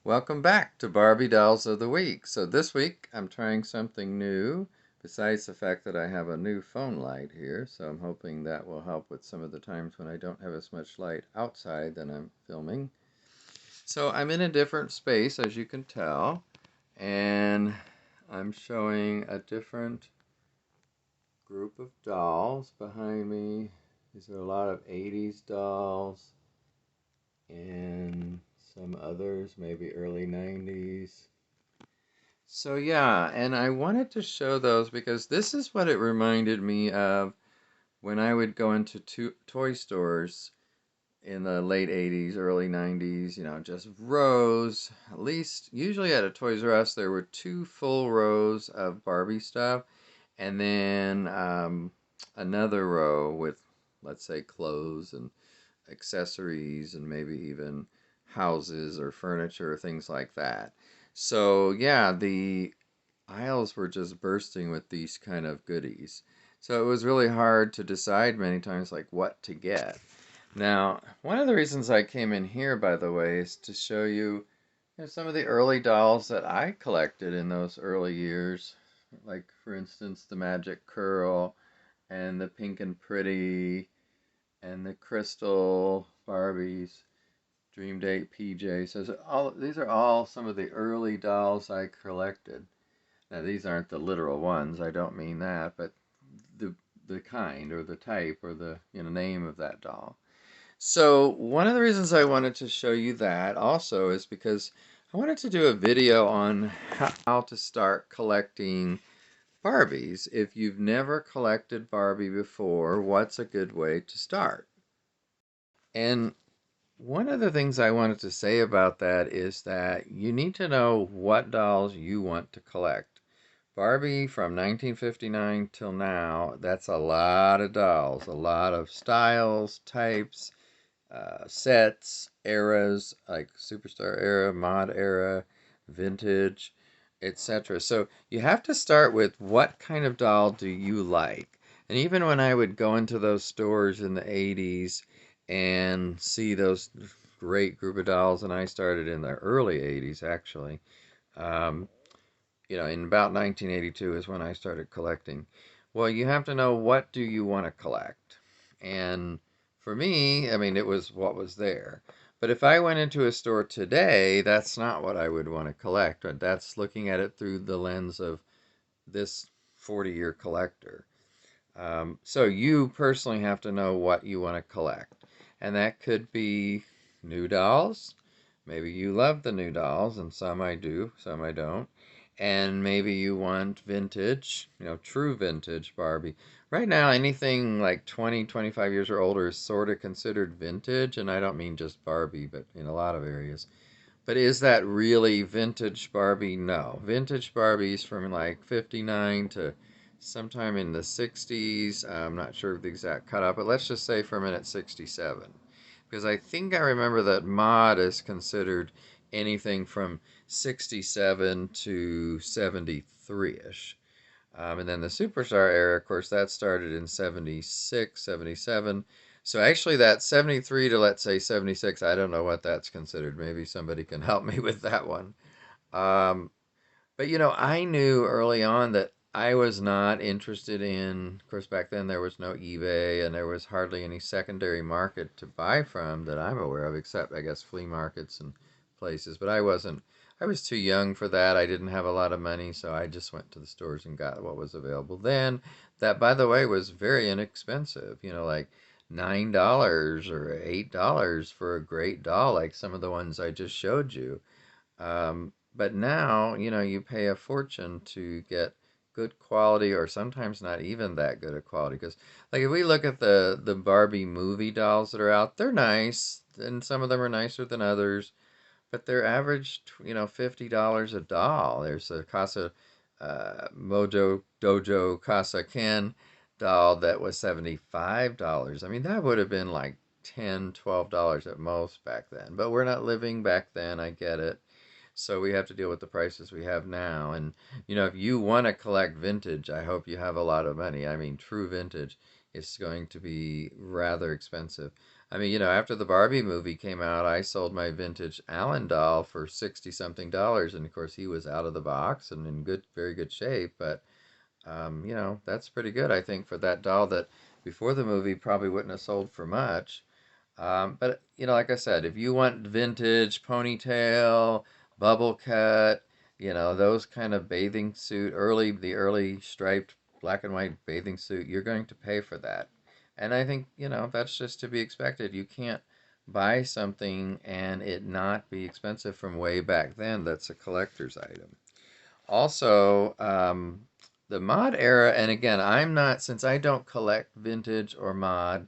Welcome back to Barbie Dolls of the Week. So this week I'm trying something new, besides the fact that I have a new phone light here. So I'm hoping that will help with some of the times when I don't have as much light outside than I'm filming. So I'm in a different space, as you can tell, and I'm showing a different group of dolls behind me. These are a lot of 80s dolls and some others, maybe early 90s. So yeah, and I wanted to show those because this is what it reminded me of when I would go into toy stores in the late 80s, early 90s, just rows. At least, usually at a Toys R Us, there were two full rows of Barbie stuff, and then another row with, let's say, clothes and accessories and maybe even houses or furniture, things like that. So yeah, the aisles were just bursting with these kind of goodies. So it was really hard to decide many times like what to get. Now, one of the reasons I came in here, by the way, is to show you, some of the early dolls that I collected in those early years. Like, for instance, the Magic Curl and the Pink and Pretty and the Crystal Barbies, Dream Date PJ. So these are all some of the early dolls I collected. Now these aren't the literal ones, I don't mean that, but the the kind or the type or the name of that doll. So one of the reasons I wanted to show you that also is because I wanted to do a video on how to start collecting Barbies. If you've never collected Barbie before, what's a good way to start? And one of the things I wanted to say about that is that you need to know what dolls you want to collect. Barbie from 1959 till now, that's a lot of dolls, a lot of styles, types, sets, eras, like Superstar era, Mod era, Vintage, etc. So you have to start with what kind of doll do you like? And even when I would go into those stores in the 80s and see those great group of dolls, and I started in the early 80s actually. Um, in about 1982 is when I started collecting. Well, you have to know what do you want to collect. And for me, I mean, it was what was there. But if I went into a store today, that's not what I would want to collect. That's looking at it through the lens of this 40-year collector. So you personally have to know what you want to collect. And that could be new dolls. Maybe you love the new dolls, and some I do, some I don't. And maybe you want vintage, true vintage Barbie. Right now, anything like 20, 25 years or older is sort of considered vintage, and I don't mean just Barbie, but in a lot of areas. But is that really vintage Barbie? No. Vintage Barbie's from like 59 to sometime in the 60s. I'm not sure of the exact cutoff, but let's just say for a minute 67. Because I think I remember that mod is considered anything from 67 to 73-ish. And then the Superstar era, of course, that started in 76, 77. So actually that 73 to, let's say, 76, I don't know what that's considered. Maybe somebody can help me with that one. Um, but I knew early on that I was not interested in, of course, back then there was no eBay and there was hardly any secondary market to buy from that I'm aware of, except, I guess, flea markets and places. But I was too young for that. I didn't have a lot of money, so I just went to the stores and got what was available then. That, by the way, was very inexpensive, like $9 or $8 for a great doll, like some of the ones I just showed you. But now, you pay a fortune to get good quality or sometimes not even that good a quality. Because, like, if we look at the Barbie movie dolls that are out, they're nice, and some of them are nicer than others, but they're average, $50 a doll. There's a Casa Mojo Dojo Casa Ken doll that was $75. I mean, that would have been like $10, $12 at most back then. But we're not living back then, I get it. So we have to deal with the prices we have now. And, if you want to collect vintage, I hope you have a lot of money. I mean, true vintage is going to be rather expensive. I mean, after the Barbie movie came out, I sold my vintage Allen doll for 60 something dollars. And of course, he was out of the box and in good, very good shape. But, that's pretty good, I think, for that doll that before the movie probably wouldn't have sold for much. But like I said, if you want vintage ponytail, bubble cut, those kind of bathing suit, the early striped black and white bathing suit, you're going to pay for that. And I think, that's just to be expected. You can't buy something and it not be expensive from way back then. That's a collector's item. Also, the mod era, and again, since I don't collect vintage or mod,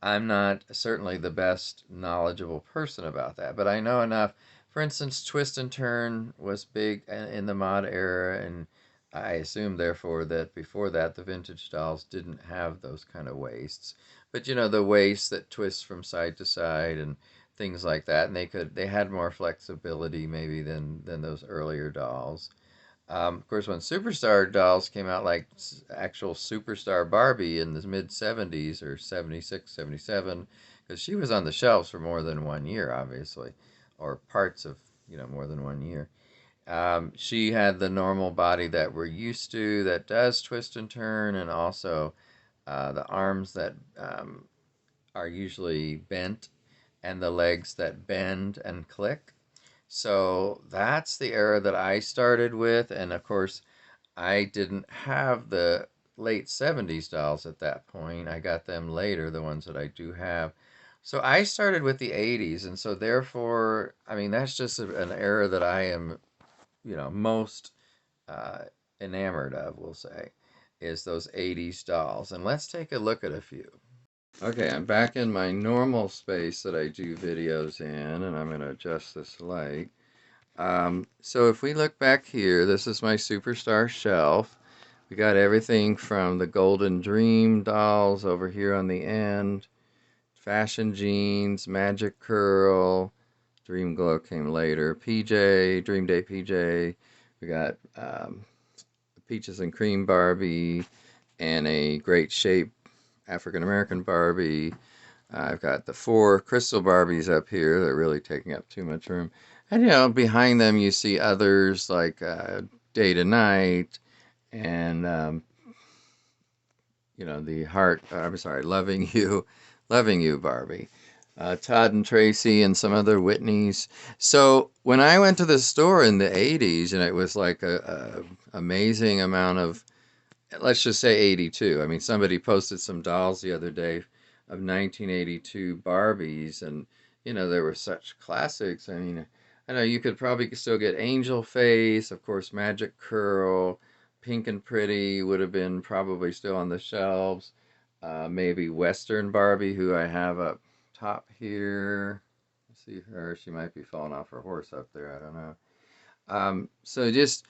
I'm not certainly the best knowledgeable person about that, but I know enough. For instance, Twist and Turn was big in the mod era, and I assume, therefore, that before that, the vintage dolls didn't have those kind of waists. But the waist that twists from side to side and things like that, and they had more flexibility maybe than those earlier dolls. Of course, when Superstar dolls came out, like actual Superstar Barbie in the mid 70s or 76, 77, because she was on the shelves for more than 1 year, obviously, or parts of, more than 1 year. She had the normal body that we're used to that does twist and turn, and also the arms that are usually bent and the legs that bend and click. So that's the era that I started with, and of course, I didn't have the late 70s dolls at that point. I got them later, the ones that I do have. So I started with the 80s, and so therefore, I mean, that's just an era that I am, most uh, enamored of, we'll say, is those 80s dolls. And let's take a look at a few. Okay, I'm back in my normal space that I do videos in, and I'm going to adjust this light. So if we look back here, this is my Superstar shelf. We got everything from the Golden Dream dolls over here on the end, Fashion Jeans, Magic Curl, Dream Glow came later, PJ, Dream Day PJ. We got Peaches and Cream Barbie and a Great Shape African American Barbie. I've got the four crystal Barbies up here. They're really taking up too much room. And, behind them you see others like Day to Night and, the Heart, I'm sorry, Loving You Barbie. Todd and Tracy and some other Whitneys. So when I went to the store in the 80s, and it was like a amazing amount of, let's just say 82. I mean, somebody posted some dolls the other day of 1982 Barbies, and there were such classics. I mean, I know you could probably still get Angel Face, of course, Magic Curl, Pink and Pretty would have been probably still on the shelves. Maybe Western Barbie, who I have up top here. See her; she might be falling off her horse up there. I don't know. So just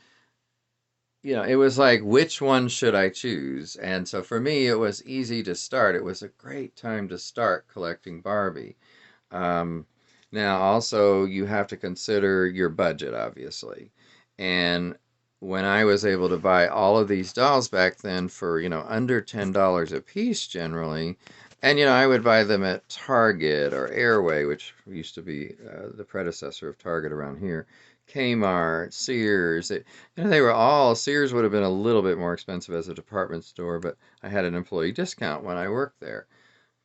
it was like, which one should I choose? And so for me, it was easy to start. It was a great time to start collecting Barbie. Um, Now, also, you have to consider your budget, obviously. And when I was able to buy all of these dolls back then for, under $10 a piece generally, and, I would buy them at Target or Airway, which used to be the predecessor of Target around here, Kmart, Sears. Sears would have been a little bit more expensive as a department store, but I had an employee discount when I worked there.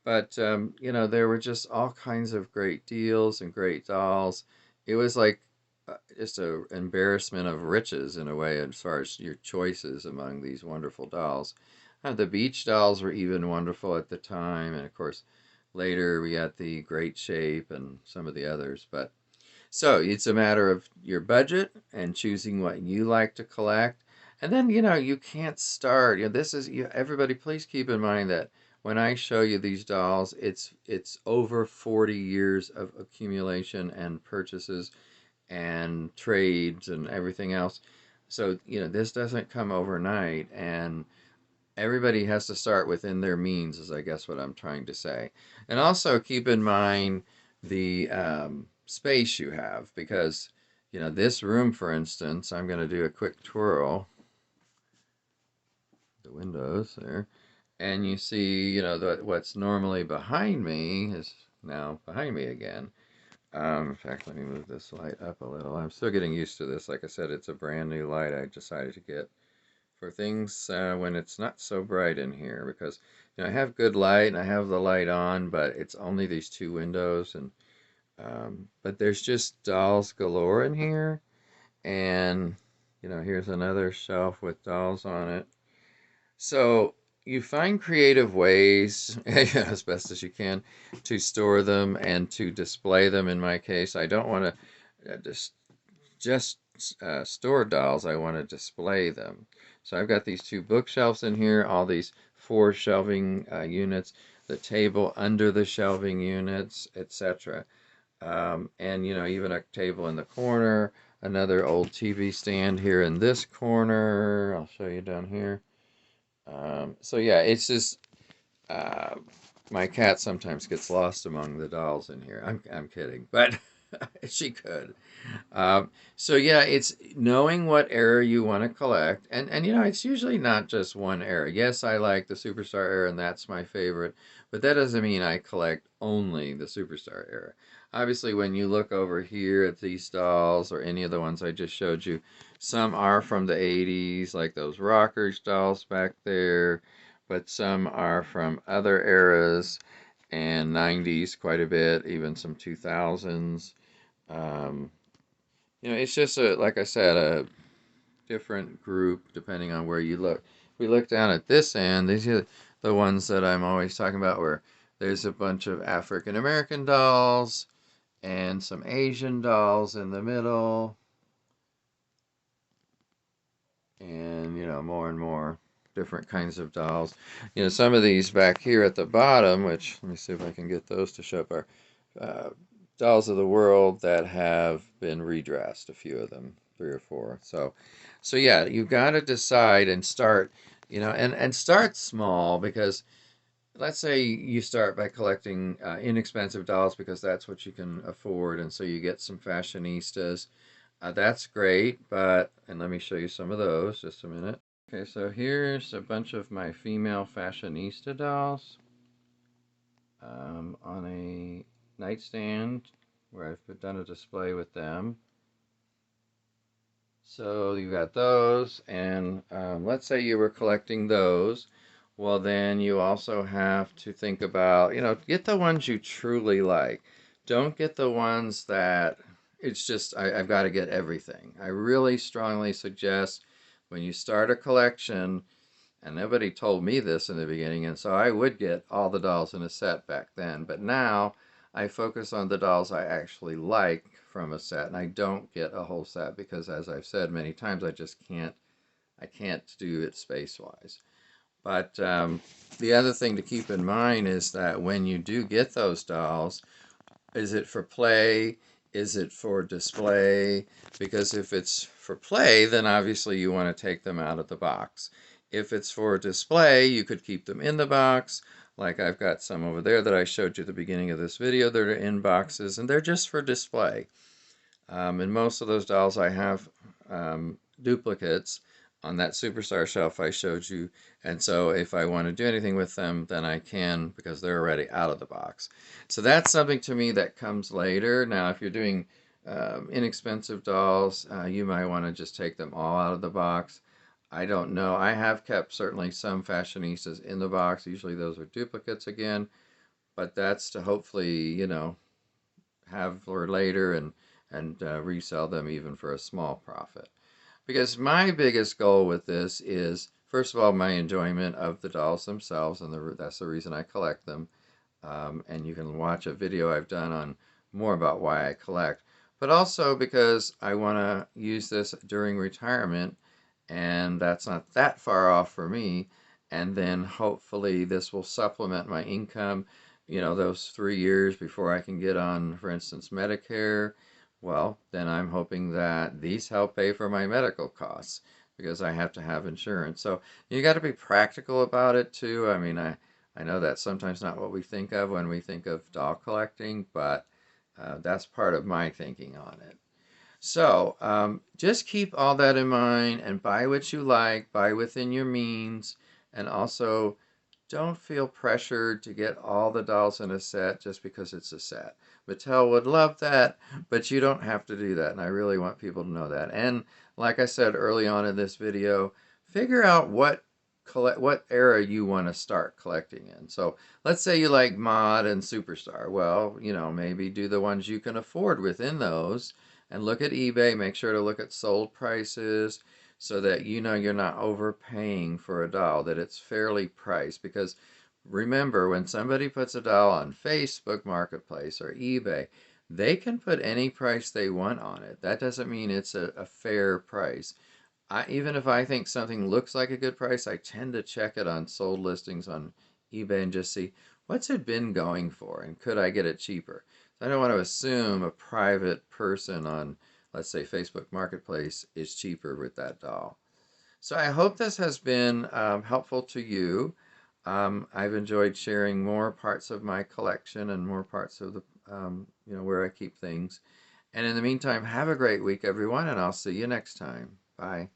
But there were just all kinds of great deals and great dolls. It was like just a embarrassment of riches in a way as far as your choices among these wonderful dolls. The beach dolls were even wonderful at the time, and of course later we got the Great Shape and some of the others. But so it's a matter of your budget and choosing what you like to collect. And then, you can't start. Everybody, please keep in mind that when I show you these dolls, it's over 40 years of accumulation and purchases and trades and everything else. So, this doesn't come overnight, and everybody has to start within their means, is I guess what I'm trying to say. And also keep in mind the space you have, because this room, for instance, I'm going to do a quick twirl the windows there, and you see what's normally behind me is now behind me again. In fact, let me move this light up a little. I'm still getting used to this. Like I said, it's a brand new light I decided to get for things when it's not so bright in here, because I have good light and I have the light on, but it's only these two windows, and but there's just dolls galore in here, and here's another shelf with dolls on it. So you find creative ways, as best as you can, to store them and to display them. In my case, I don't want to just store dolls. I want to display them. So I've got these two bookshelves in here, all these four shelving units, the table under the shelving units, etc. And even a table in the corner, another old TV stand here in this corner. I'll show you down here. So yeah, it's just uh, my cat sometimes gets lost among the dolls in here. I'm kidding, but she could. So yeah, it's knowing what era you want to collect, and it's usually not just one era. Yes, I like the Superstar era, and that's my favorite, but that doesn't mean I collect only the Superstar era. Obviously, when you look over here at these dolls or any of the ones I just showed you, some are from the 80s, like those Rockers dolls back there, but some are from other eras and 90s quite a bit, even some 2000s. Um, it's just like I said, a different group depending on where you look. If we look down at this end, these are the ones that I'm always talking about, where there's a bunch of African American dolls and some Asian dolls in the middle, and more and more different kinds of dolls. Some of these back here at the bottom, which let me see if I can get those to show up, are uh, dolls of the world that have been redressed, a few of them, three or four. So yeah, you've got to decide and start, and start small, because let's say you start by collecting inexpensive dolls because that's what you can afford, and so you get some fashionistas. That's great, and let me show you some of those, just a minute. Okay, so here's a bunch of my female fashionista dolls on a nightstand where I've done a display with them. So you got those, and let's say you were collecting those. Well, then you also have to think about, get the ones you truly like. Don't get the ones that it's just, I've got to get everything. I really strongly suggest when you start a collection, and nobody told me this in the beginning, and so I would get all the dolls in a set back then. But now I focus on the dolls I actually like from a set, and I don't get a whole set because, as I've said many times, I can't do it space-wise. But the other thing to keep in mind is that when you do get those dolls, is it for play? Is it for display? Because if it's for play, then obviously you want to take them out of the box. If it's for display, you could keep them in the box. Like I've got some over there that I showed you at the beginning of this video that are in boxes, and they're just for display. And most of those dolls I have duplicates on that Superstar shelf I showed you. And so if I want to do anything with them, then I can, because they're already out of the box. So that's something to me that comes later. Now, if you're doing inexpensive dolls, you might want to just take them all out of the box. I don't know. I have kept certainly some fashionistas in the box. Usually those are duplicates again, but that's to hopefully, have for later, and resell them even for a small profit. Because my biggest goal with this is, first of all, my enjoyment of the dolls themselves, and that's the reason I collect them. And you can watch a video I've done on more about why I collect. But also because I want to use this during retirement, and that's not that far off for me. And then hopefully this will supplement my income, those 3 years before I can get on, for instance, Medicare. Well, then I'm hoping that these help pay for my medical costs because I have to have insurance. So you got to be practical about it too. I mean, I know that's sometimes not what we think of when we think of doll collecting, but that's part of my thinking on it. So just keep all that in mind and buy what you like, buy within your means, and also don't feel pressured to get all the dolls in a set just because it's a set. Mattel would love that, but you don't have to do that, and I really want people to know that. And like I said early on in this video, figure out what era you want to start collecting in. So let's say you like Mod and Superstar. Well, maybe do the ones you can afford within those and look at eBay. Make sure to look at sold prices so that you're not overpaying for a doll, that it's fairly priced. Because remember, when somebody puts a doll on Facebook Marketplace or eBay, they can put any price they want on it. That doesn't mean it's a fair price. Even if I think something looks like a good price, I tend to check it on sold listings on eBay and just see what's it been going for and could I get it cheaper. So I don't want to assume a private person on, let's say, Facebook Marketplace is cheaper with that doll. So I hope this has been helpful to you. I've enjoyed sharing more parts of my collection and more parts of the, where I keep things. And in the meantime, have a great week, everyone, and I'll see you next time. Bye.